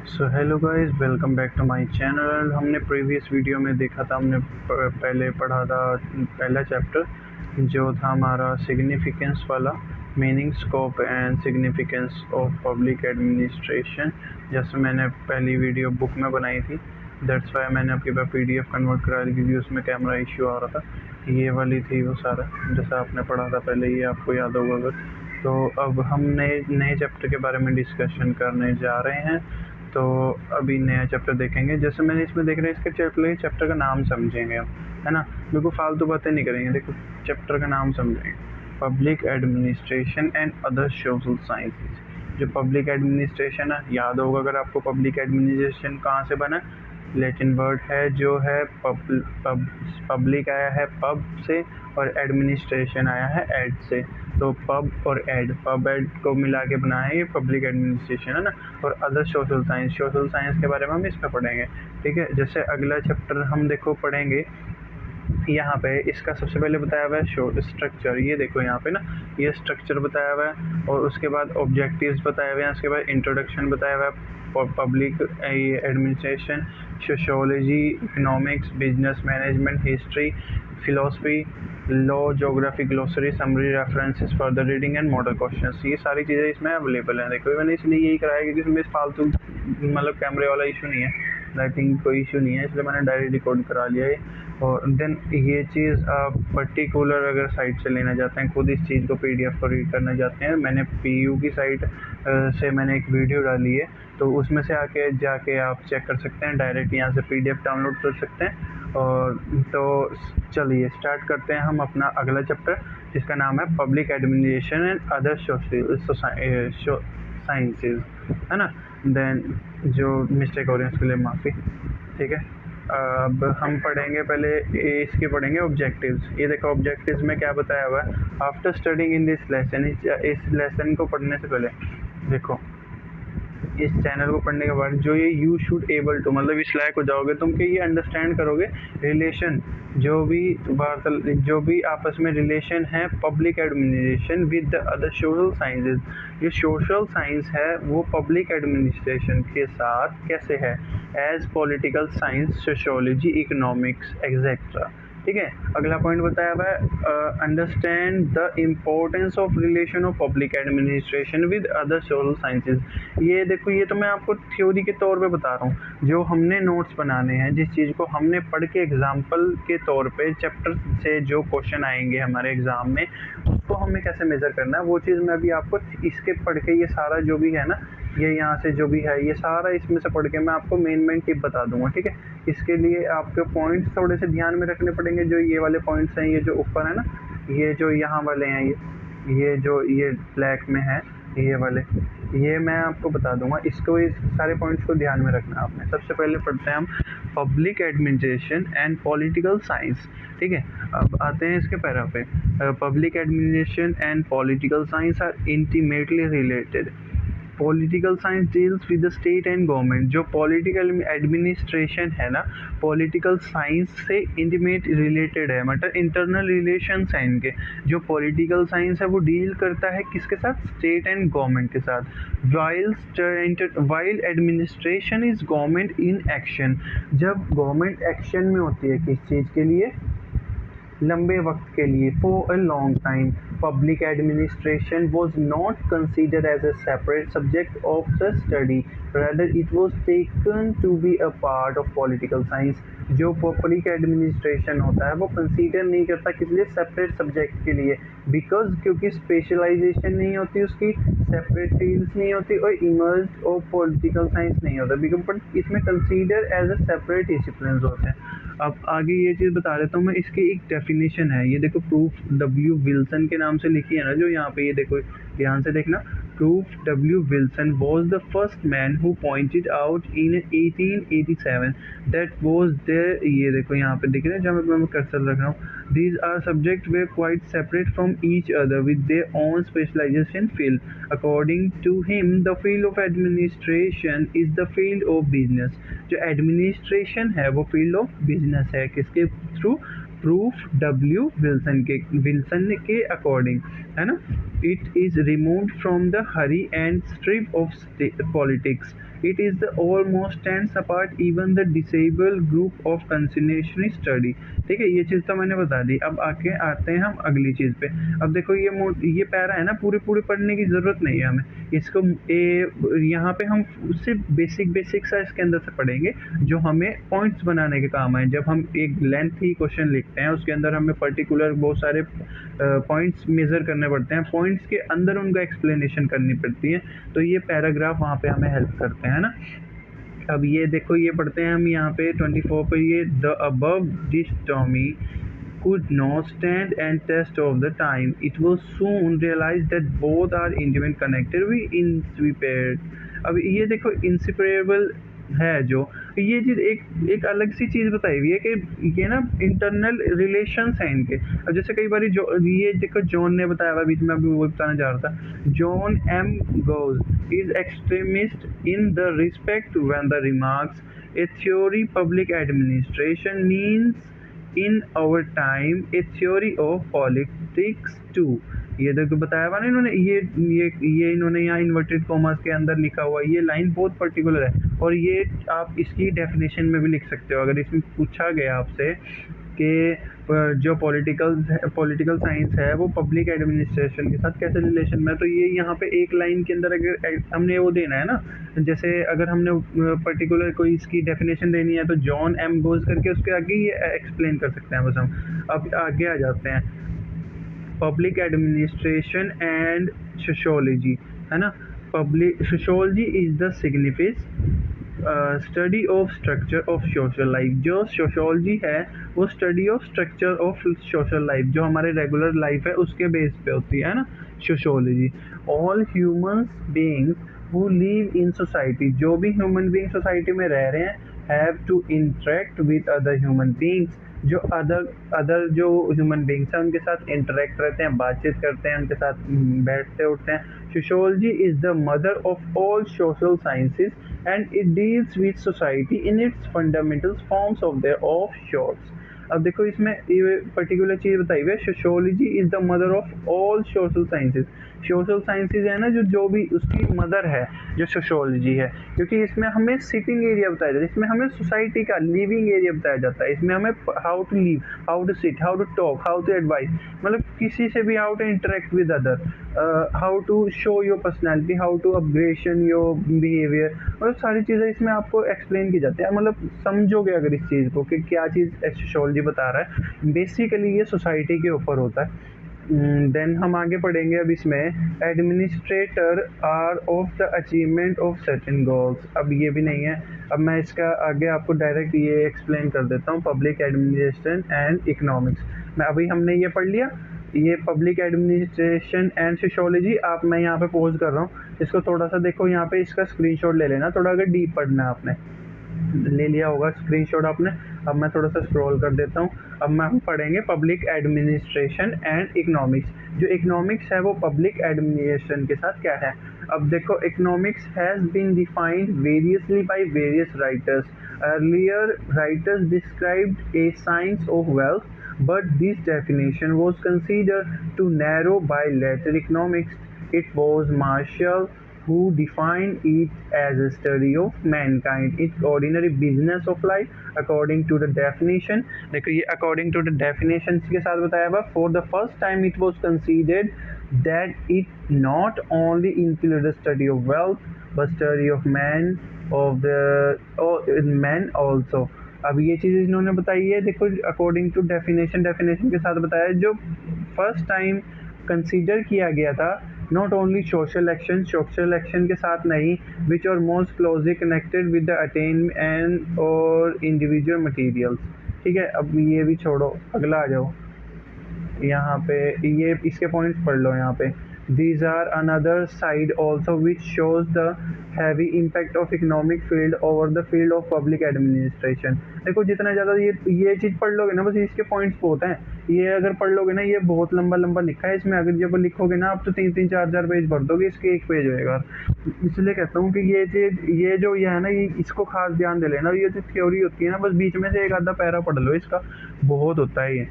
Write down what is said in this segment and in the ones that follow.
So hello guys, welcome back to my channel. हमने previous video में देखा था, हमने पहले पढ़ा था पहला चैप्टर जो था हमारा सिग्निफिकेंस वाला, meaning, scope and significance of public administration. जैसे मैंने पहली वीडियो बुक में बनाई थी, दैट्स वाई मैंने आपके पास PDF कन्वर्ट करा दी क्योंकि उसमें कैमरा इश्यू आ रहा था। ये वाली थी वो सारा जैसा आपने पढ़ा था पहले, ये आपको याद होगा अगर। तो अब हम नए चैप्टर के बारे में डिस्कशन करने जा रहे हैं। तो अभी नया चैप्टर देखेंगे। जैसे मैंने इसमें देख रहे हैं, इसके चैप्टर का नाम समझेंगे हम, है ना। बिल्कुल फालतू बातें नहीं करेंगे। देखो, चैप्टर का नाम समझेंगे, public administration and other social sciences. जो पब्लिक एडमिनिस्ट्रेशन है, याद होगा अगर आपको, पब्लिक एडमिनिस्ट्रेशन कहाँ से बना, लैटिन वर्ड है जो है पब्लिक आया है पब से, और एडमिनिस्ट्रेशन आया है एड से। तो पब और एड को मिला के बना है ये पब्लिक एडमिनिस्ट्रेशन, है ना। और अदर सोशल साइंस के बारे में हम इस पर पढ़ेंगे, ठीक है। जैसे अगला चैप्टर हम देखो पढ़ेंगे, यहाँ पे इसका सबसे पहले बताया हुआ है स्ट्रक्चर। ये देखो यहाँ पे ना, ये स्ट्रक्चर बताया हुआ है, और उसके बाद ऑब्जेक्टिव्स बताए हुए हैं, उसके बाद इंट्रोडक्शन बताया हुआ है, public administration, sociology, economics, business management, history, philosophy, law, geography, glossary, summary, references, further reading and model questions. ये सारी चीज़ें इसमें अवेलेबल हैं। देखो, मैंने इसलिए यही कराया क्योंकि इसमें फालतू मतलब कैमरे वाला इशू नहीं है, लाइटिंग कोई इशू नहीं है, इसलिए मैंने डायरेक्ट रिकॉर्ड करा लिया है। और देन ये चीज़ आप पर्टिकुलर अगर साइट से लेना चाहते हैं, खुद इस चीज़ को PDF को रीड करना चाहते हैं, मैंने PU की साइट से मैंने एक वीडियो डाली है, तो उसमें से आके जाके आप चेक कर सकते हैं, डायरेक्ट यहाँ से PDF डाउनलोड कर सकते हैं। और तो चलिए स्टार्ट करते हैं हम अपना अगला चैप्टर, जिसका नाम है public administration and other social sciences, है ना। देन जो मिस्टेक हो रही है उसके लिए माफ़ी, ठीक है। अब हम पढ़ेंगे पहले इसके पढ़ेंगे ऑब्जेक्टिव्स। ये देखो ऑब्जेक्टिव्स में क्या बताया हुआ है, after studying in this lesson. इस लेसन को पढ़ने से पहले देखो, इस चैनल को पढ़ने के बाद जो ये यू शुड एबल टू, मतलब इस लायक हो जाओगे तुम कि ये अंडरस्टैंड करोगे रिलेशन, जो भी आपस में रिलेशन है public administration with the other social sciences. जो सोशल साइंस है वो पब्लिक एडमिनिस्ट्रेशन के साथ कैसे है, as political science, sociology, economics etcetera, ठीक है। अगला पॉइंट बताया हुआ है, understand the importance of relation of public administration with other social sciences. ये देखो, ये तो मैं आपको थ्योरी के तौर पे बता रहा हूँ, जो हमने नोट्स बनाने हैं, जिस चीज़ को हमने पढ़ के एग्जाम्पल के तौर पे चैप्टर से जो क्वेश्चन आएंगे हमारे एग्जाम में, उसको हमें कैसे मेज़र करना है, वो चीज़ मैं अभी आपको इसके पढ़ के, ये सारा जो भी है ना, ये यहाँ से जो भी है ये सारा इसमें से पढ़ के मैं आपको मेन टिप बता दूंगा, ठीक है। इसके लिए आपके पॉइंट्स थोड़े से ध्यान में रखने पड़ेंगे। जो ये वाले पॉइंट्स हैं, ये जो ऊपर है ना, ये जो यहाँ वाले हैं, ये जो ये ब्लैक में है, ये वाले, ये मैं आपको बता दूंगा। इसको, इस सारे पॉइंट्स को ध्यान में रखना आपने। सबसे पहले पढ़ते हैं हम public administration and political science, ठीक है। अब आते हैं इसके पैरा पे, public administration and political science are intimately related. Political science deals with the state and government. जो पॉलिटिकल एडमिनिस्ट्रेशन है ना, पॉलिटिकल साइंस से इंटीमेट रिलेटेड है, मतलब इंटरनल रिलेशंस हैं इनके। जो पॉलिटिकल साइंस है वो डील करता है किसके साथ, स्टेट एंड गवर्नमेंट के साथ। While administration is government in action. जब गवर्नमेंट एक्शन में होती है किस चीज़ के लिए, लंबे वक्त के लिए, for a long time, public administration was not considered as a separate subject of the study, rather it was taken to be a part of political science। जो पब्लिक एडमिनिस्ट्रेशन होता है वो कंसीडर नहीं करता किस लिए, सेपरेट सब्जेक्ट के लिए, बिकॉज क्योंकि स्पेशलाइजेशन नहीं होती उसकी, सेपरेट फील्ड्स नहीं होती, और इमर्ज ऑफ पॉलिटिकल साइंस नहीं होता, बिकॉज बट इसमें consider as a separate discipline होते हैं। अब आगे ये चीज़ बता देता हूँ मैं, इसकी एक डेफिनेशन है, ये देखो, प्रूफ W विल्सन के नाम से लिखी है ना, जो यहाँ पे, ये देखो ध्यान से देखना, proof W Wilson was the first man who pointed out in 1887 that was there। ये देखो यहाँ पे दिख रहा है जहाँ मैं कर्सर रख रहा हूँ, these are subjects were quite separate from each other with their own specialization field। According to him, the field of administration is the field of business। जो administration है वो field of business है, किसके through, proof W Wilson के according, है ना। It is removed from the hurry and strife of politics, it is the almost stands apart even the disable group of conciliatory study. ठीक है, ये चीज़ तो मैंने बता दी। अब आके आते हैं हम अगली चीज़ पे। अब देखो ये पैरा है ना, पूरे पढ़ने की ज़रूरत नहीं है हमें इसको। यहाँ पे हम सिर्फ बेसिक सा इसके अंदर से पढ़ेंगे जो हमें पॉइंट्स बनाने के काम आए। जब हम एक लेंथी क्वेश्चन लिखते हैं उसके अंदर हमें पर्टिकुलर बहुत सारे पॉइंट्स मेज़र करने पड़ते हैं, पॉइंट्स के अंदर उनका एक्सप्लेनेशन करनी पड़ती है, तो ये पैराग्राफ वहाँ पे हमें हेल्प करते हैं ना। अब ये देखो, ये पढ़ते हैं हम यहाँ पे 24 पे, ये the above dichotomy could not stand and test of the time. It was soon realized that both are intimately connected with inseparable. अब ये देखो inseparable है जो, ये चीज़ एक अलग सी चीज़ बताई हुई है कि ये ना इंटरनल रिलेशंस हैं इनके। अब जैसे कई बार जो ये देखो जॉन ने बताया हुआ, बीच में अभी वो बताना चाह रहा था, John M Gaus is extremist in the respect when the remarks a theory public administration means in our time a theory of politics too. ये देखो बताया हुआ ना इन्होंने, ये इन्होंने यहाँ इन्वर्टेड कॉमर्स के अंदर लिखा हुआ, ये लाइन बहुत पर्टिकुलर है। और ये आप इसकी डेफिनेशन में भी लिख सकते हो अगर इसमें पूछा गया आपसे कि जो पॉलिटिकल साइंस है वो पब्लिक एडमिनिस्ट्रेशन के साथ कैसे रिलेशन में है, तो ये यहाँ पे एक लाइन के अंदर अगर हमने वो देना है ना, जैसे अगर हमने पर्टिकुलर कोई इसकी डेफिनेशन देनी है तो जॉन एम गोज करके उसके आगे ये एक्सप्लेन कर सकते हैं बस हम। अब आगे आ जाते हैं, पब्लिक एडमिनिस्ट्रेशन एंड सोशियोलॉजी, है ना। Public sociology is the significance study of structure of social life. जो सोशियोलॉजी है वो study of structure of social life, जो हमारे रेगुलर लाइफ है उसके बेस पे होती है ना sociology. All humans beings who live in society, जो भी ह्यूमन बीइंग सोसाइटी में रह रहे हैं, have to interact with other human beings, जो अदर जो ह्यूमन बीइंग्स हैं उनके साथ इंटरेक्ट रहते हैं, बातचीत करते हैं, उनके साथ बैठते उठते हैं। Sociology is the mother of all social sciences and it deals with society in its fundamental forms of their offshores। अब देखो इसमें ये पर्टिकुलर चीज़ बताई हुई है, sociology is the mother of all social sciences. Social sciences है ना जो भी उसकी मदर है जो सोशियोलॉजी है, क्योंकि इसमें हमें सिटिंग एरिया बताया जाता है, इसमें हमें सोसाइटी का लिविंग एरिया बताया जाता है, इसमें हमें how to live, how to sit, how to talk, how to advice, मतलब किसी से भी how to interact with other, how to show your personality, how to upgradation your behaviour, मतलब सारी चीज़ें इसमें आपको एक्सप्लेन की जाती है। मतलब समझोगे अगर इस चीज़ को कि क्या चीज़ सोशियोलॉजी बता रहा है, बेसिकली ये सोसाइटी के ऊपर होता है। देन हम आगे पढ़ेंगे अब इसमें, administrator are of the achievement of certain goals. अब ये भी नहीं है, अब मैं इसका आगे आपको डायरेक्ट ये एक्सप्लेन कर देता हूँ, पब्लिक एडमिनिस्ट्रेशन एंड इकोनॉमिक्स। मैं अभी हमने ये पढ़ लिया, ये पब्लिक एडमिनिस्ट्रेशन एंड सोशियोलॉजी। आप मैं यहाँ पे पॉज कर रहा हूँ, इसको थोड़ा सा देखो, यहाँ पे इसका स्क्रीनशॉट ले लेना, थोड़ा अगर डीप पढ़ना है आपने ले लिया होगा स्क्रीनशॉट आपने। अब मैं थोड़ा सा स्क्रॉल कर देता हूँ। अब मैं हम पढ़ेंगे पब्लिक एडमिनिस्ट्रेशन एंड इकोनॉमिक्स। जो इकोनॉमिक्स है वो पब्लिक एडमिनिस्ट्रेशन के साथ क्या है। अब देखो, economics has been defined variously by various writers. Earlier writers described a science of wealth, but this definition was considered too narrow by later economics. It was Marshall who defined it as a study of mankind, its ordinary business of life, according to the definition। देखो ये according to the definition के साथ बताया हुआ। For the first time it was considered that it not only included the study of wealth but study of man, of the men also। अब ये चीज़ इन्होंने बताई है, देखो अकॉर्डिंग टू डेफिनेशन के साथ बताया, जो फर्स्ट टाइम कंसीडर किया गया था, नॉट ओनली सोशल एक्शन के साथ नहीं, which are most closely connected with the attain and और इंडिविजुअल मटेरियल्स। ठीक है, अब ये भी छोड़ो, अगला आ जाओ। यहाँ पे ये इसके पॉइंट्स पढ़ लो यहाँ पे। These are another side also which shows the heavy impact of economic field over the field of public administration। देखो जितना ज़्यादा ये चीज़ पढ़ लोगे ना, बस इसके पॉइंट्स बहुत हैं, ये अगर पढ़ लोगे ना, ये बहुत लंबा लिखा है इसमें। अगर जब लिखोगे ना आप तो 3-4 पेज भर दोगे, इसके एक पेज होएगा। इसलिए कहता हूँ कि ये चीज़ ये है ना, ये इसको खास ध्यान दे लेना। ये जो थ्योरी होती है ना, बस बीच में से एक आधा पैरा पढ़ लो, इसका बहुत होता है ये।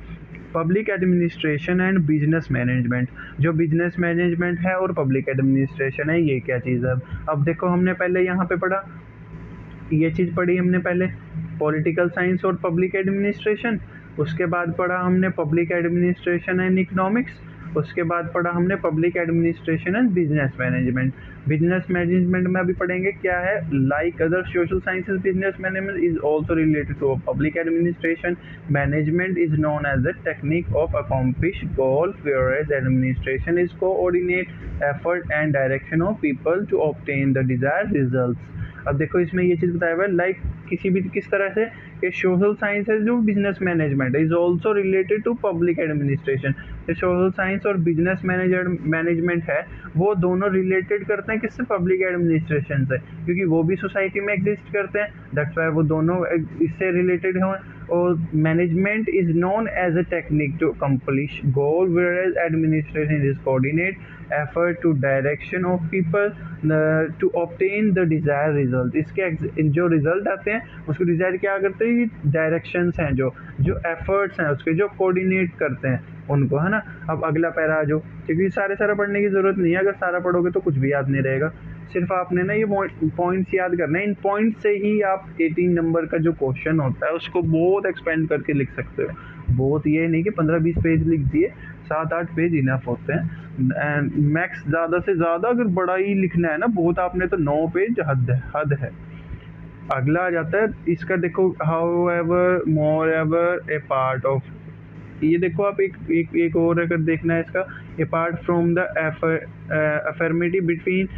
Public administration and business management, जो बिजनेस मैनेजमेंट है और पब्लिक एडमिनिस्ट्रेशन है, ये क्या चीज़ है। अब देखो हमने पहले यहाँ पे पढ़ा, ये चीज़ पढ़ी हमने पहले, पॉलिटिकल साइंस और पब्लिक एडमिनिस्ट्रेशन। उसके बाद पढ़ा हमने पब्लिक एडमिनिस्ट्रेशन एंड इकोनॉमिक्स। उसके बाद पढ़ा हमने public administration and business management. Business management में अभी पढ़ेंगे क्या है, like other social sciences business management is also related to public administration. Management is known as the technique of accomplish goal, whereas administration is coordinate effort and direction of people to obtain the desired results. अब देखो इसमें ये चीज़ बताया हुआ है, like किसी भी किस तरह से कि सोशल साइंस है जो business management is also related to public administration. Social science और बिजनेस मैनेजमेंट है वो दोनों रिलेटेड करते हैं किससे, पब्लिक एडमिनिस्ट्रेशन से, क्योंकि वो भी सोसाइटी में एग्जिस्ट करते हैं, दैट्स वाई वो दोनों इससे रिलेटेड हैं। और management is known as a technique to accomplish goal, whereas administration is coordinate effort to direction of people to obtain the desired result। इसके जो रिजल्ट आते हैं उसको डिजायर क्या करते हैं, ये डायरेक्शंस हैं, जो एफर्ट्स हैं उसके, जो कोऑर्डिनेट करते हैं उनको, है ना। अब अगला पैरा आ जाओ, क्योंकि सारा पढ़ने की ज़रूरत नहीं है, अगर सारा पढ़ोगे तो कुछ भी याद नहीं रहेगा। सिर्फ आपने ना ये पॉइंट्स याद करना है, इन पॉइंट्स से ही आप 18 नंबर का जो क्वेश्चन होता है उसको बहुत एक्सपेंड करके लिख सकते हो। बहुत ये नहीं कि 15-20 पेज लिख दिए, 7-8 पेज इनफ होते हैं। एंड मैक्स ज़्यादा से ज़्यादा अगर बड़ा ही लिखना है ना, बहुत आपने तो 9 पेज हद है। अगला आ जाता है इसका, देखो how ever more ever A part of, ये देखो आप एक और अगर देखना है इसका, apart from the affirmative between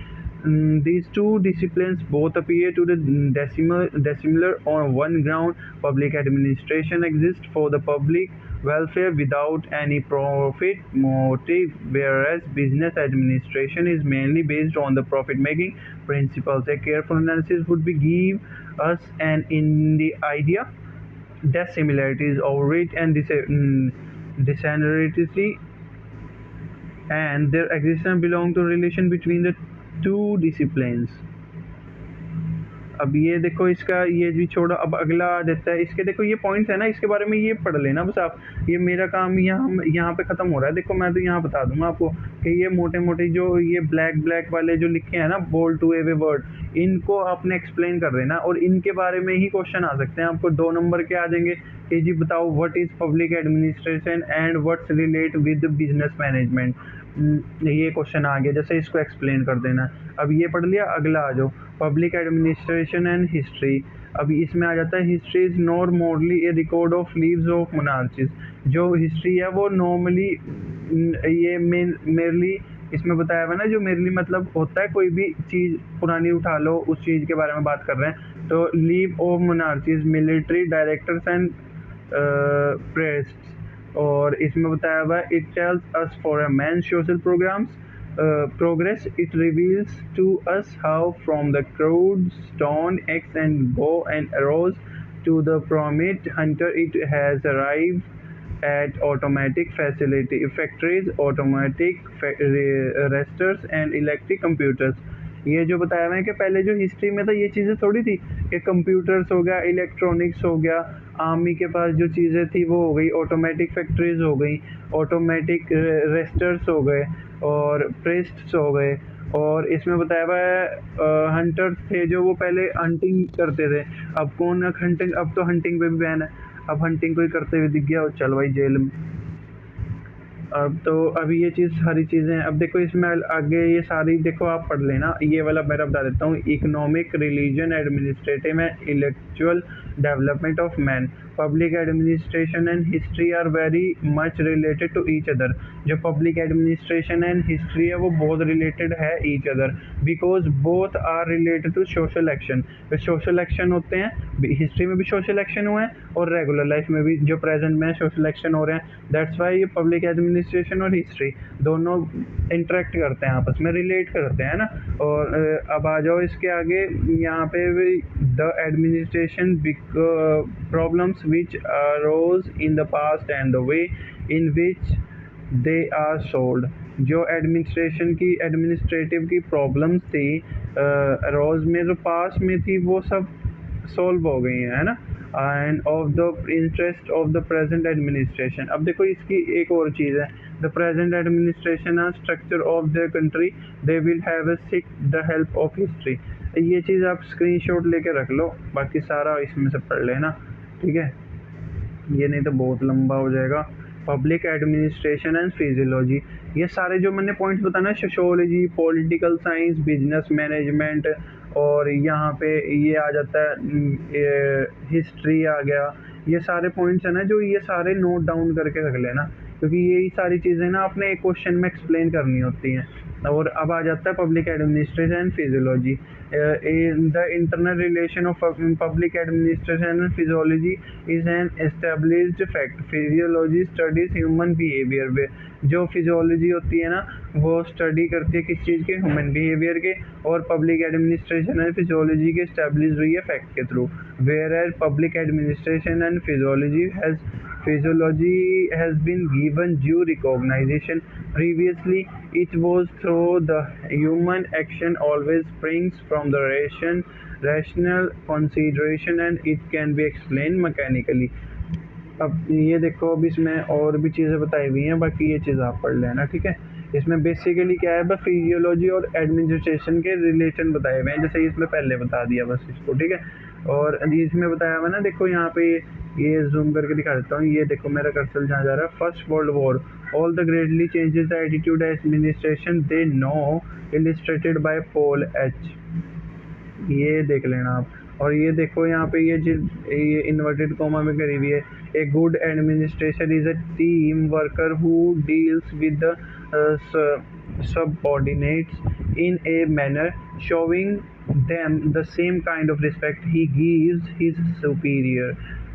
these two disciplines both appear to the dissimilar on one ground. Public administration exists for the public welfare without any profit motive, whereas business administration is mainly based on the profit making principles. A careful analysis would be give us an in the idea that similarities of rich and dissimilarities and their existence belong to relation between the two disciplines। अब ये देखो इसका ये भी छोड़ो, अब अगला आ जाता है इसके, देखो ये पॉइंट्स है ना, इसके बारे में ये पढ़ लेना बस आप। ये मेरा काम यहाँ पे ख़त्म हो रहा है। देखो मैं तो यहाँ बता दूंगा आपको कि ये मोटे जो ये ब्लैक वाले जो लिखे हैं ना, बोल्ड टू ए वर्ड, इनको आपने एक्सप्लेन कर देना, और इनके बारे में ही क्वेश्चन आ सकते हैं। आपको 2 नंबर के आ जाएंगे कि जी बताओ what is public administration and what's relate with business management. ये क्वेश्चन आ गया, जैसे इसको एक्सप्लेन कर देना। अब ये पढ़ लिया, अगला आ जाओ पब्लिक एडमिनिस्ट्रेशन एंड हिस्ट्री। अब इसमें आ जाता है history is normally a record of lives of monarchies. जो हिस्ट्री है वो नॉर्मली ये मेनली इसमें बताया हुआ है ना, जो मेनली मतलब होता है कोई भी चीज़ पुरानी उठा लो, उस चीज़ के बारे में बात कर रहे हैं। तो live of monarchies, military directors and priests. और इसमें बताया हुआ है it tells us for a man social programmes progress, it reveals to us how from the crude stone axe and bow and arrows to the promised hunter it has arrived at automatic factories, automatic resters and electric computers। ये जो बताया हुआ है कि पहले जो history में था ये चीज़ें थोड़ी थी कि कंप्यूटर्स हो गया, इलेक्ट्रॉनिक्स हो गया, आर्मी के पास जो चीज़ें थी वो हो गई, ऑटोमेटिक फैक्ट्रीज हो गई, ऑटोमेटिक रेस्टर्स हो गए और प्रेस्ट्स हो गए। और इसमें बताया हुआ है हंटर्स थे जो वो पहले हंटिंग करते थे। अब कौन हंटिंग, अब तो हंटिंग पे भी बैन है, अब हंटिंग कोई करते हुए दिख गया और चल भाई जेल में। अब तो अभी ये चीज़ सारी चीज़ें, अब देखो इसमें आगे ये सारी देखो आप पढ़ लेना। ये वाला मैं बता देता हूँ, economic, religion, administrative and intellectual development of man. Public administration and history are very much related to each other. जो पब्लिक एडमिनिस्ट्रेशन एंड हिस्ट्री है वो बहुत रिलेटेड है each other, because both are related to social action. जो social action होते हैं, history में भी सोशल एक्शन हुए हैं और रेगुलर लाइफ में भी जो प्रेजेंट में सोशल एक्शन हो रहे हैं। दैट्स वाई ये पब्लिक एडमिनिस्ट्रेशन और हिस्ट्री दोनों इंटरेक्ट करते हैं, आपस में रिलेट करते हैं ना। और अब आ जाओ इसके आगे, यहाँ पे the administration problems which arose in the past and the way in which they are solved. जो एडमिनिस्ट्रेटिव की प्रॉब्लम्स थी अरोज में, जो पास्ट में थी वो सब सॉल्व हो गई है ना। And of the interest of the present administration. अब देखो इसकी एक और चीज़ है, the present administration are structure of the country, they will have seek the help of history. ये चीज़ आप स्क्रीनशॉट लेके रख लो, बाकी सारा इसमें से पढ़ लेना, ठीक है, ये नहीं तो बहुत लंबा हो जाएगा। पब्लिक एडमिनिस्ट्रेशन एंड फिजियोलॉजी, ये सारे जो मैंने पॉइंट्स बताना, sociology, political science, business management, और यहाँ पे ये आ जाता है हिस्ट्री आ गया, ये सारे पॉइंट्स है ना जो ये सारे नोट डाउन करके रख लेना, क्योंकि यही सारी चीज़ें ना आपने एक क्वेश्चन में एक्सप्लेन करनी होती हैं। और अब आ जाता है public administration and physiology. The internal relation of public administration and physiology is an established fact. Physiology studies human behaviour way, जो फिजियोलॉजी होती है ना वो स्टडी करती है किस चीज़ के, ह्यूमन बिहेवियर के, और पब्लिक एडमिनिस्ट्रेशन एंड फिजियोलॉजी के स्टैब्लिश हुई है फैक्ट के थ्रू। Whereas public administration and physiology has been given due recognition previously, it was through the human action always springs from the rational consideration and it can be explained mechanically। अब ये देखो, अब इसमें और भी चीज़ें बताई हुई हैं, बाकी ये चीज़ आप पढ़ लेना, ठीक है। इसमें बेसिकली क्या है, बस फिजियोलॉजी और एडमिनिस्ट्रेशन के रिलेशन बताए हुए हैं, जैसे इसमें पहले बता दिया बस इसको, ठीक है। और इसमें बताया हुआ ना, देखो यहाँ पे ये जूम करके दिखा देता हूँ, ये देखो मेरा कर्सर जहाँ जा रहा है, first world war, all the greatly changes the attitude administration they know, illustrated by Paul H, ये देख लेना आप। और ये देखो यहाँ पे ये इन्वर्टेड कॉमा में करी हुई है, a good administration is a team worker who deals with the subordinates in a manner showing them the same kind of respect he gives his superior।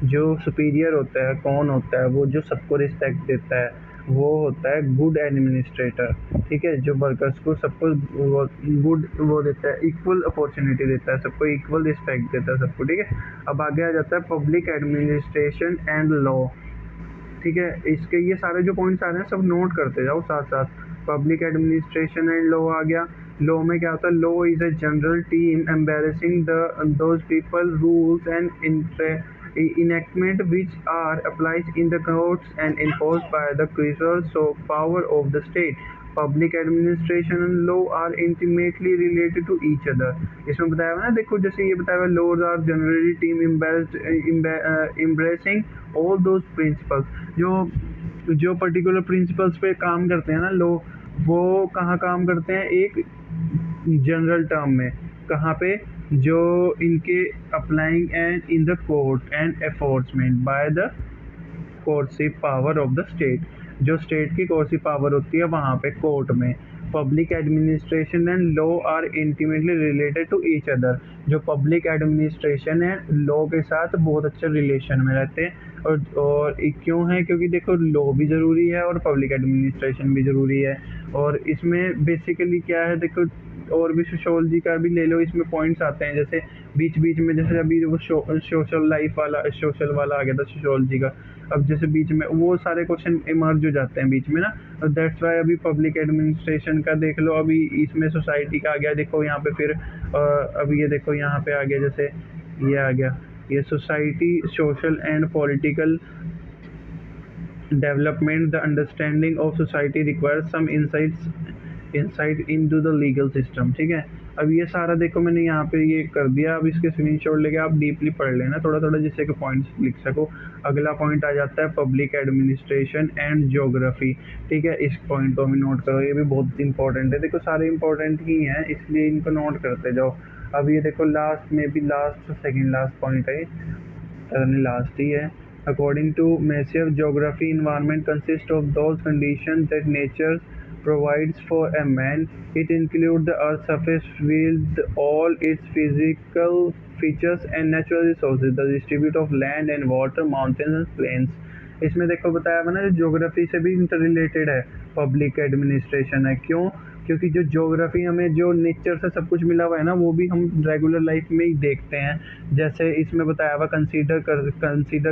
जो सुपीरियर होता है कौन होता है, वो जो सबको रिस्पेक्ट देता है वो होता है गुड एडमिनिस्ट्रेटर, ठीक है, जो वर्कर्स को सबको गुड वो देता है, इक्वल अपॉर्चुनिटी देता है, सबको इक्वल रिस्पेक्ट देता है सबको, ठीक है। अब आगे आ जाता है पब्लिक एडमिनिस्ट्रेशन एंड लॉ, ठीक है। इसके ये सारे जो पॉइंट्स आ रहे हैं सब नोट करते जाओ साथ साथ। पब्लिक एडमिनिस्ट्रेशन एंड लॉ आ गया, लॉ में क्या होता है, law is a general team embarrassing those people rules and enactment which are applied in the courts and enforced by the creatures of power of the state। Public administration and law are intimately related to each other। इसमें बताया हुआ ना, देखो जैसे ये बताया हुआ, laws are generally team embracing all those principles। जो पर्टिकुलर प्रिंसिपल्स पे काम करते हैं ना लो, वो कहाँ काम करते हैं, एक जनरल टर्म में, कहाँ पे, जो इनके applying and in the court and enforcement by the coercive power of the state, जो स्टेट की कोर्सिव पावर होती है वहाँ पे कोर्ट में। Public administration and law are intimately related to each other, जो पब्लिक एडमिनिस्ट्रेशन है लॉ के साथ बहुत अच्छे रिलेशन में रहते हैं। और क्यों है, क्योंकि देखो लॉ भी ज़रूरी है और पब्लिक एडमिनिस्ट्रेशन भी ज़रूरी है। और इसमें बेसिकली क्या है, देखो और भी सोशियोलॉजी का भी ले लो, इसमें पॉइंट्स आते हैं, जैसे बीच बीच में, जैसे अभी वो सोशल लाइफ वाला, सोशल वाला आ गया था सोशियोलॉजी का, अब जैसे बीच में वो सारे क्वेश्चन इमर्ज हो जाते हैं बीच में ना, दैट्स वाई अभी पब्लिक एडमिनिस्ट्रेशन का देख लो, अभी इसमें सोसाइटी का आ गया, देखो यहाँ पे फिर अभी ये देखो यहाँ पे आ गया, जैसे ये आ गया, ये society social and political development, the understanding of society requires some insight into the legal system, ठीक है। अब ये सारा देखो मैंने यहाँ पे ये कर दिया, अब इसके स्क्रीनशॉट लेके आप डीपली पढ़ लेना थोड़ा थोड़ा, जिससे कि पॉइंट्स लिख सको। अगला पॉइंट आ जाता है पब्लिक एडमिनिस्ट्रेशन एंड ज्योग्राफी, ठीक है, इस पॉइंट को भी नोट करो, ये भी बहुत इंपॉर्टेंट है, देखो सारे इंपॉर्टेंट ही हैं इसलिए इनको नोट करते जाओ। अब ये देखो लास्ट में भी सेकेंड लास्ट पॉइंट है, लास्ट ही है। According to Messier, geography environment consists of those conditions that nature provides for a man. It includes the earth's surface with all its physical features and natural resources, the distribution of land and water, mountains and plains। इसमें देखो बताया हुआ ना, geography से भी inter related है public administration है। क्यों, क्योंकि जो ज्योग्राफी हमें जो नेचर से सब कुछ मिला हुआ है ना, वो भी हम रेगुलर लाइफ में ही देखते हैं। जैसे इसमें बताया हुआ कंसीडर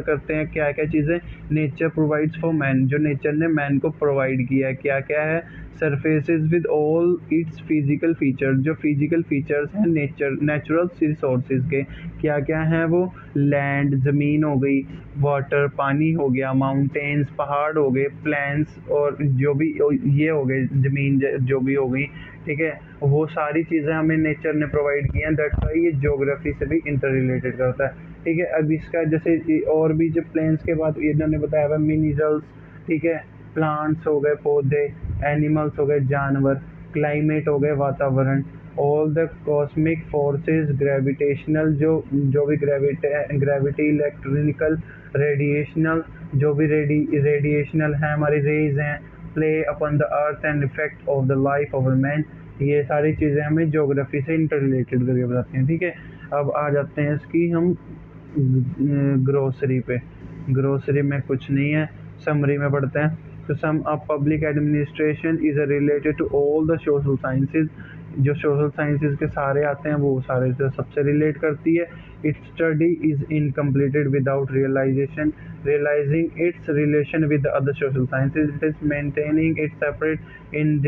करते हैं क्या क्या चीज़ें नेचर प्रोवाइड्स फॉर मैन, जो नेचर ने मैन को प्रोवाइड किया है, क्या क्या है, surfaces with all it's physical features, जो फिजिकल फीचर्स हैं नेचुरल रिसोर्सेज के, क्या क्या हैं वो, लैंड ज़मीन हो गई, वाटर पानी हो गया, माउंटेन्स पहाड़ हो गए, प्लैन्स और जो भी ये हो गए ज़मीन जो भी हो गई, ठीक है, वो सारी चीज़ें हमें नेचर ने प्रोवाइड की हैं। दैट्स वाई ये ज्योग्राफी से भी इंटर रिलेटेड करता है, ठीक है। अब इसका जैसे और भी जब प्लेन्स के बाद इन्होंने बताया हुआ मिनरल्स, ठीक है, प्लांट्स हो गए पौधे, एनिमल्स हो गए जानवर, क्लाइमेट हो गए वातावरण, all the cosmic forces, gravitational जो भी ग्रेविटी, इलेक्ट्रिकल, रेडिएशनल जो भी रेडिएशनल है, हमारी रेज हैं, play upon the earth and effect of the life of man, ये सारी चीज़ें हमें ज्योग्राफी से इंटर रिलेटेड करके बताती हैं, ठीक है। अब आ जाते हैं इसकी हम ग्रोसरी पे। ग्रोसरी में कुछ नहीं है, समरी में पढ़ते हैं। तो sum of public administration is related to all the social sciences, जो सोशल साइंसेज के सारे आते हैं वो सारे से सबसे रिलेट करती है। Its study is incompleted without realising its relation with other social sciences, it is maintaining its separate in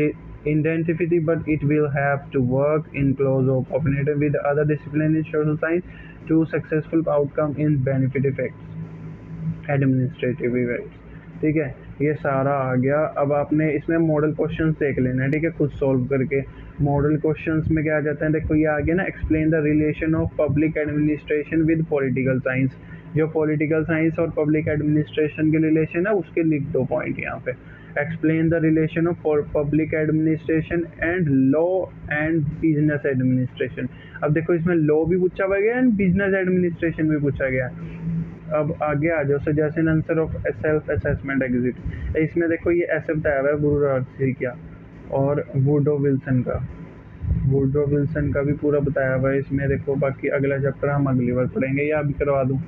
identity, but it will have to work in close coordination with other disciplines in social science to successful outcome in benefit effects administrative events, ठीक है। ये सारा आ गया। अब आपने इसमें model questions देख लेना है, ठीक है, खुद सॉल्व करके। मॉडल क्वेश्चंस में क्या आ जाता है, देखो ये आ गया ना, explain the relation of public administration with political science, जो पॉलिटिकल साइंस और पब्लिक एडमिनिस्ट्रेशन के रिलेशन है उसके लिख दो पॉइंट यहाँ पे। Explain the relation of public administration and law and business administration. अब देखो इसमें लॉ भी पूछा गया एंड बिजनेस एडमिनिस्ट्रेशन भी पूछा गया। अब आगे आ जाओ, suggestion answer of self assessment exit. इसमें देखो ये ऐसे बताया हुआ है बुरुआर्ची का और वुडो विल्सन का, वुडो विल्सन का भी पूरा बताया हुआ है इसमें। देखो बाकी अगला चैप्टर हम अगली बार पढ़ेंगे या अभी करवा दूँ,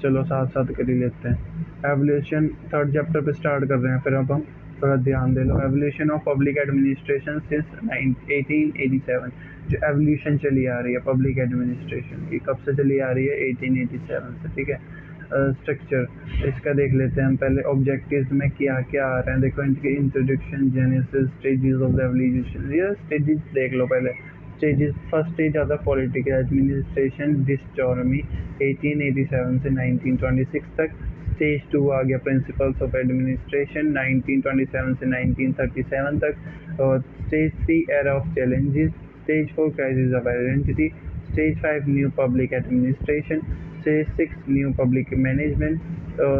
चलो साथ साथ कर ही लेते हैं। एवोल्यूशन थर्ड चैप्टर पे स्टार्ट कर रहे हैं, फिर अब हम थोड़ा ध्यान दे लो। Evolution of public administration since 1887, जो एवोल्यूशन चली आ रही है पब्लिक एडमिनिस्ट्रेशन की, कब से चली आ रही है, 1887 से, ठीक है। स्ट्रक्चर इसका देख लेते हैं हम पहले। ऑब्जेक्टिव्स में क्या क्या आ रहे हैं, देखो इनके introduction, genesis, stages of the evolution, ये स्टेजेस देख लो पहले। स्टेजेस, फर्स्ट स्टेज आता है पॉलिटिकल एडमिनिस्ट्रेशन डिस्टोरमी 1887 से 1926 तक। स्टेज 2 आ गया प्रिंसिपल्स ऑफ एडमिनिस्ट्रेशन 1927 से 1937 तक। और stage 3 era of challenges. Stage 4 crisis of identity. Stage 5 new public administration. Stage 6 new public management.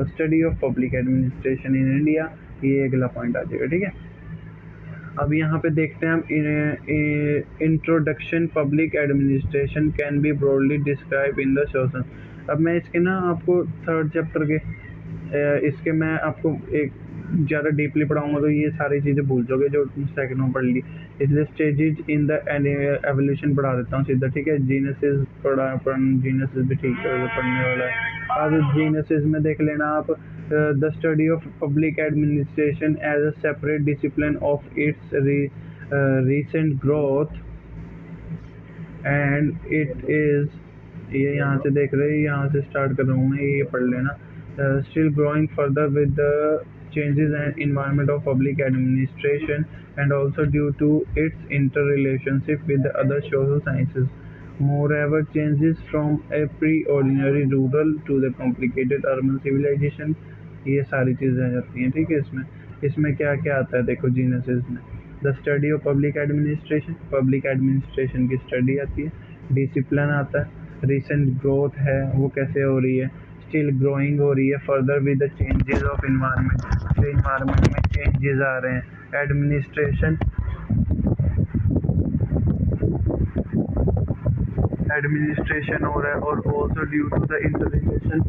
Study of public administration in India, ये अगला पॉइंट आ जाएगा, ठीक है। अब यहाँ पे देखते हैं हम introduction public administration can be broadly describe in the social. अब मैं इसके ना आपको थर्ड चैप्टर के इसके मैं आपको एक ज़्यादा डीपली पढ़ाऊंगा तो ये सारी चीज़ें भूल जाओगे जो सेकंड में पढ़ ली, इसलिए स्टेजेज इन द एवोल्यूशन पढ़ा देता हूँ सीधा, ठीक है। जीनसिस जीनसिस भी ठीक है पढ़ने वाला है। अब जीनसिस में देख लेना आप, the study of public administration as a separate discipline of its recent growth and it is, ये यहाँ से देख रहे हैं, यहाँ से स्टार्ट कर रहा हूँ मैं, ये पढ़ लेना। still growing further with the changes and environment of public administration and also due to its interrelationship with the other social sciences. Moreover, changes from a pre-ordinary rural to the complicated urban civilization, ये सारी चीज़ें आ जाती हैं, ठीक है। इसमें क्या क्या आता है देखो जीनसिस में। The study of public administration, public administration की स्टडी आती है। डिसिप्लिन आता है। रिसेंट ग्रोथ है वो कैसे हो रही है, स्टिल ग्रोइंग हो रही है। Further with the changes of environment, जो इन्वायरमेंट में चेंजेस आ रहे हैं। एडमिनिस्ट्रेशन हो रहा है और ऑल्सो ड्यू टू द इंटररिलेशन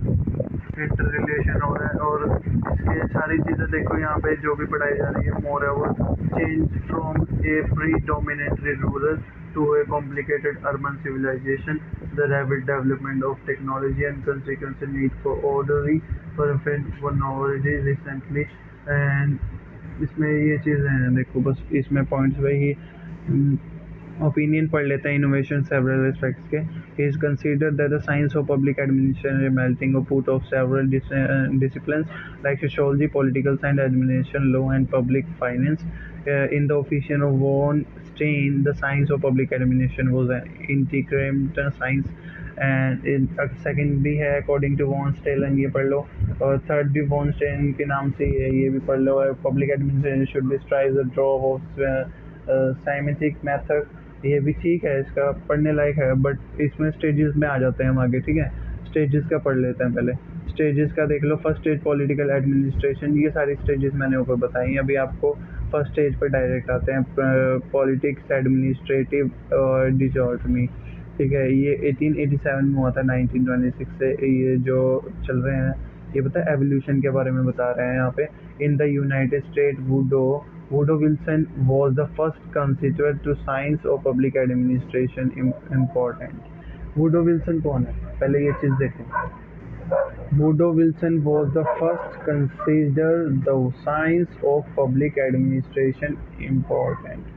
हो रहा है। और इसके सारी चीज़ें देखो यहाँ पे जो भी पढ़ाई जा रही है। Moreover change from a predominantly rural to a complicated urban civilization, the rapid development of technology and consequent need for orderly for knowledge recently, and इसमें ये चीज़ें हैं देखो, बस इसमें पॉइंट्स वही ओपिनियन पढ़ लेते हैं इनोवेशन सेवरल एस्पेक्ट्स के. He is considered that the science of public administration is melting pot of several disciplines like sociology, political science, administration, law, and public finance. In the opinion of von Stein, the science of public administration was an integrated science. And second भी है according to von Stalin, ये पढ़ लो. और third भी von Stalin के नाम से ही है, ये भी पढ़ लो. Public administration should be strive the draw of systematic method, ये भी ठीक है, इसका पढ़ने लायक है. बट इसमें स्टेजेस में आ जाते हैं हम आगे. ठीक है, स्टेजेस का पढ़ लेते हैं पहले. स्टेजेस का देख लो. फर्स्ट स्टेज पॉलिटिकल एडमिनिस्ट्रेशन, ये सारी स्टेजेस मैंने ऊपर बताई. अभी आपको फर्स्ट स्टेज पर डायरेक्ट आते हैं. पॉलिटिक्स एडमिनिस्ट्रेटिव और डिसऑर्डरनी. ठीक है, ये 1887 में हुआ था. 1926 से ये जो चल रहे हैं, ये पता है एवोल्यूशन के बारे में बता रहे हैं यहाँ पे. In the United State Woodrow Wilson was the first considered to science और public administration important. Woodrow Wilson कौन है, पहले ये चीज़ देखें. Woodrow Wilson was the first considered the science of public administration important.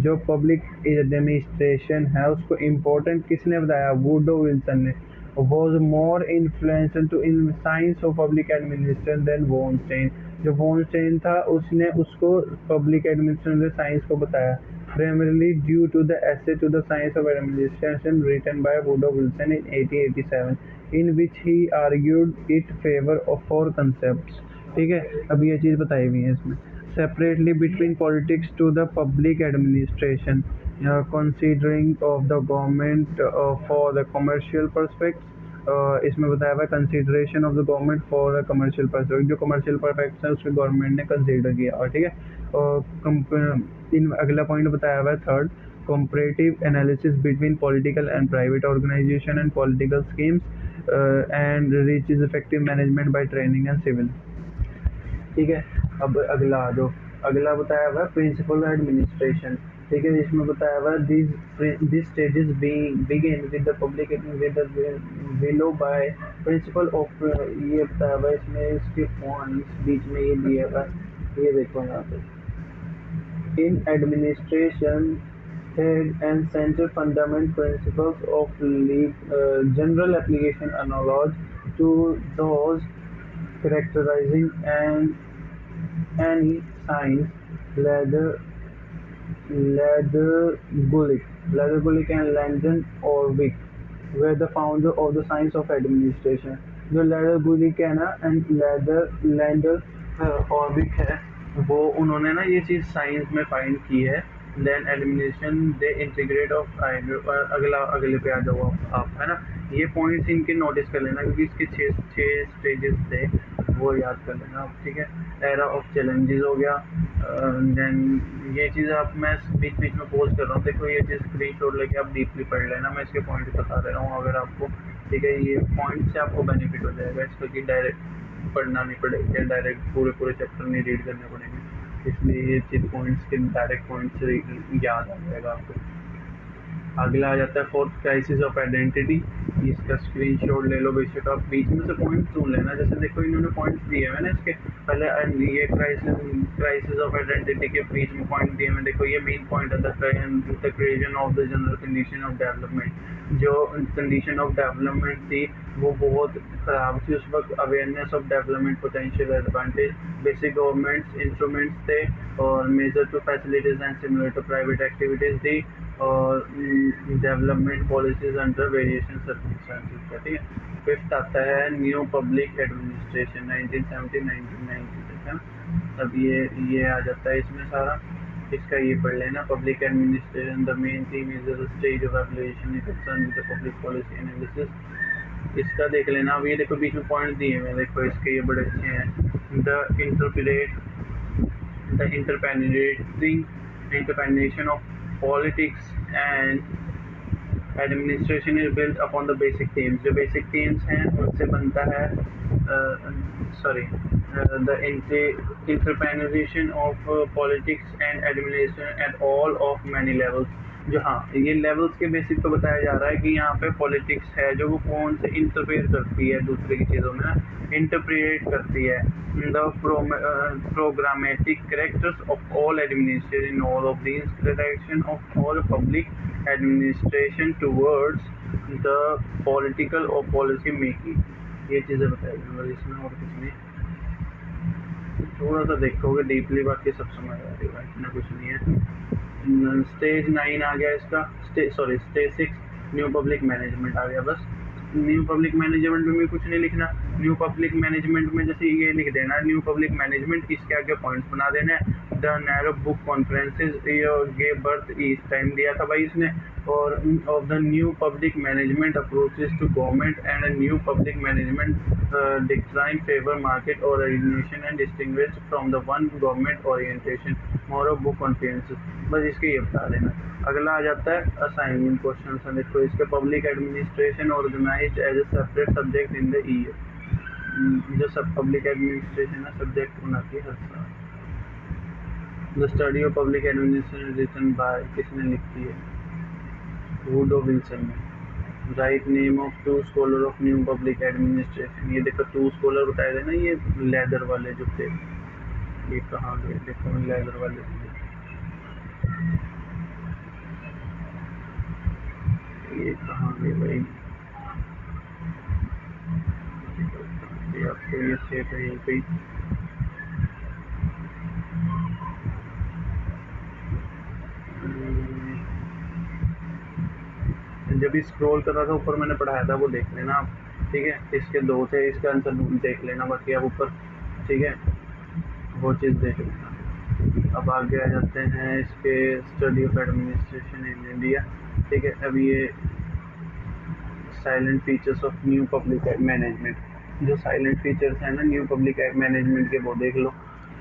जो पब्लिक एडमिनिस्ट्रेशन है उसको important किसने बताया, वुडो विल्सन ने. Was more influential to in science of public administration than von Stein. जो वॉन स्टेन था उसने उसको पब्लिक एडमिनिस्ट्रेशन साइंस को बताया. Primarily due to the essay to the science of administration written by Woodrow Wilson in 1887 in which he argued it favour of four concepts. ठीक है, अब ये चीज़ बताई हुई है इसमें. Separately between politics to the public administration, considering of the government for the commercial perspectives. इसमें बताया हुआ है consideration of the government for the commercial perspective. जो कमर्शियल परस्पेक्ट है उसको गवर्नमेंट ने कंसिडर किया. और ठीक है, और इन अगला पॉइंट बताया हुआ है third, comparative analysis between political and private organization and political schemes and reaches effective management by training and civil. ठीक है, अब अगला जो अगला बताया हुआ है प्रिंसिपल एडमिनिस्ट्रेशन. ठीक है, इसमें बताया हुआ है this stages begin with the public with the willow by principle of. ये बताया हुआ है इसमें, इसके पॉइंट्स बीच में ये दिया हुआ है, ये देखो यहाँ पे. In administration head and center fundamental principles of general application analog to those characterizing any science. Gulick and Langdon Orvik were the founder of the science of administration. जो लेडर गुलिक है ना एंड लैंडर ऑर्विक है, वो उन्होंने ना ये चीज़ science में find की है. Then administration they integrate of. अगले पे आ जाओ आप, है ना. ये पॉइंट्स इनके नोटिस कर लेना क्योंकि इसके छः स्टेजेस थे, वो याद कर लेना आप. ठीक है, एरा ऑफ चैलेंजेस हो गया. देन ये चीज़ आप मैं बीच बीच में पोस्ट कर रहा हूँ, देखो ये चीज़ स्क्रीनशॉट लेके आप डीपली पढ़ लेना. मैं इसके पॉइंट बता दे रहा हूँ अगर आपको. ठीक है, ये पॉइंट से आपको बेनिफिट हो जाएगा इसका कि डायरेक्ट पढ़ना नहीं पड़ेगा, डायरेक्ट पूरे चैप्टर नहीं रीड करने पड़ेंगे. इसलिए ये चीज़ पॉइंट्स के डायरेक्ट पॉइंट से याद आ जाएगा आपको. अगला आ जाता है फोर्थ, क्राइसिस ऑफ आइडेंटिटी. इसका स्क्रीनशॉट ले लो, बेशक आप बीच में से पॉइंट सुन लेना. जैसे देखो इन्होंने पॉइंट्स दिए हुए ना इसके पहले, ये क्राइसिस ऑफ आइडेंटिटी के बीच में पॉइंट दिए हुए. देखो ये मेन पॉइंट है, the creation of the general condition of development. जो कंडीशन ऑफ डेवलपमेंट थी वो बहुत ख़राब थी उस वक्त. Awareness of development potential advantage, basic government instruments थे और major to facilities and similar to private activities थी और development policies under variation circumstances का. ठीक है, फिफ्थ आता है न्यू पब्लिक एडमिनिस्ट्रेशन 1970-1990 तक. अब ये आ जाता है इसमें सारा. इसका ये पढ़ लेना, public administration the main theme is the stage of evolution in concern with the public policy analysis. इसका देख लेना. अब ये देखो बीच में पॉइंट दिए हुए, देखो इसके ये बड़े अच्छे हैं. The interpenetration of politics and administration is built upon the basic themes. जो बेसिक थीम्स हैं उनसे बनता है the interpenetration of politics and administration at all of many levels. जो हाँ ये लेवल्स के बेसिस पे बताया जा रहा है कि यहाँ पे पॉलिटिक्स है जो वो कौन से इंटरफेयर करती है दूसरे की चीज़ों में, इंटरप्रिएट करती है the programmatic characters of all administration all of the instruction of all public administration towards the political और पॉलिसी मेकिंग। ये चीज़ें बताई गई इसमें और कुछ नहीं। थोड़ा सा देखोगे डीपली बाकी सब समझ आ रही है, इतना कुछ नहीं है। स्टेज 9 आ गया इसका, स्टेज 6 न्यू पब्लिक मैनेजमेंट आ गया। बस न्यू पब्लिक मैनेजमेंट में भी कुछ नहीं लिखना। न्यू पब्लिक मैनेजमेंट में जैसे ये लिख देना न्यू पब्लिक मैनेजमेंट, इसके आगे पॉइंट्स बना देना है। The narrow book conferences gave birth इस टाइम दिया था भाई इसने, और of the new public management approaches to government and new public management decline favour market और regulation and distinguish from the one government orientation more of book conferences. बस इसके ये बता देना। अगला आ जाता है असाइनमेंट क्वेश्चन। देखो इसके public administration organised as a separate subject in the year. जो सब पब्लिक एडमिनिस्ट्रेशन है सब्जेक्ट होना चाहिए हर साल। The study of public administration written by, किसने लिखी है? वुडो विल्सन ने। Write name of 2 scholar of new public administration. ये देखो 2 स्कॉलर बताए थे ना, ये लेदर वाले जो थे, ये कहाँ गए? देखो लेदर वाले थे, ये कहाँ गए भाई? आपको ये सेट है यहीं पे। जब स्क्रॉल कर रहा था ऊपर मैंने पढ़ाया था वो देख लेना आप, ठीक है। इसके 2 थे, इसका आंसर देख लेना बाकी आप ऊपर, ठीक है, वो चीज़ देख लेना। अब आगे आ जाते हैं इसके study of administration in India, ठीक है। अब ये salient features of new public management, जो साइलेंट फीचर्स हैं ना न्यू पब्लिक मैनेजमेंट के वो देख लो।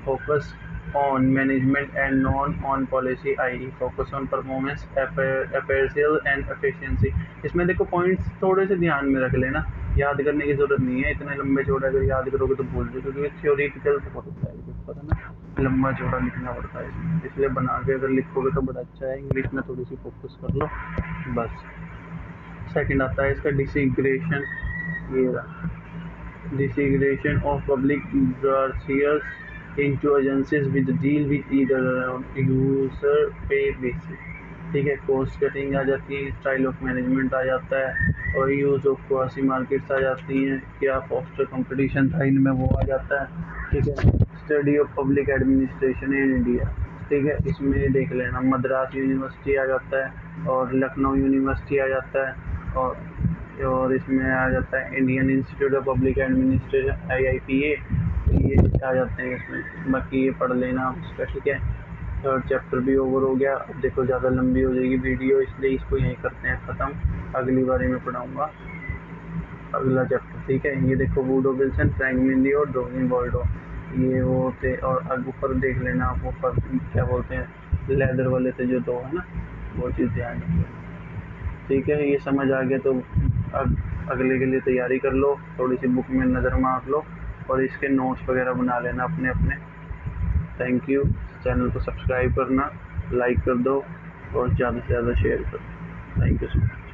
Focus on management and non on policy, I focus on performance appraisal and efficiency. इसमें देखो पॉइंट्स थोड़े से ध्यान में रख लेना, याद करने की ज़रूरत नहीं है इतने लंबे चौड़े, अगर याद करोगे तो भूल जाओगे, क्योंकि थ्योरेटिकल तो होता है पता ना, लंबा चौड़ा लिखना पड़ता है इसमें, इसलिए बना के अगर लिखोगे तो बड़ा अच्छा है। इंग्लिश में थोड़ी सी फोकस कर लो बस। सेकंड आता है इसका डिसिग्रेशन, ये रहा disaggregation of public bureaucracies into agencies with deal with either user pay basis, ठीक है। कॉस्ट कटिंग आ जाती है, स्टाइल ऑफ मैनेजमेंट आ जाता है, और यूज ऑफ क्वासी मार्केट्स आ जाती हैं, क्या फोस्टर कंपटीशन था इनमें वो आ जाता है, ठीक है। Study of public administration in India, ठीक है, इसमें देख लेना मद्रास यूनिवर्सिटी आ जाता है और लखनऊ यूनिवर्सिटी आ जाता है, और इसमें आ जाता है Indian institute of public administration IIPA, ये आ जाते हैं इसमें। बाकी ये पढ़ लेना आप इसका, ठीक है। थर्ड चैप्टर भी ओवर हो गया। अब देखो ज़्यादा लंबी हो जाएगी वीडियो, इसलिए इसको यहीं करते हैं ख़त्म। अगली बारी में पढ़ाऊँगा अगला चैप्टर, ठीक है। ये देखो वुडो विल्सन, फ्रैंक मिंडी और डॉगिन बॉल्डो, ये वो थे। और अब ऊपर देख लेना आप, ऊपर क्या बोलते हैं लेदर वाले थे जो 2 है ना, वो चीज़ ध्यान रखिए, ठीक है। ये समझ आ गया तो अब अगले के लिए तैयारी कर लो, थोड़ी सी बुक में नज़र मार लो और इसके नोट्स वगैरह बना लेना अपने अपने। Thank you. चैनल को सब्सक्राइब करना, लाइक कर दो और ज़्यादा से ज़्यादा शेयर करो। Thank you so much.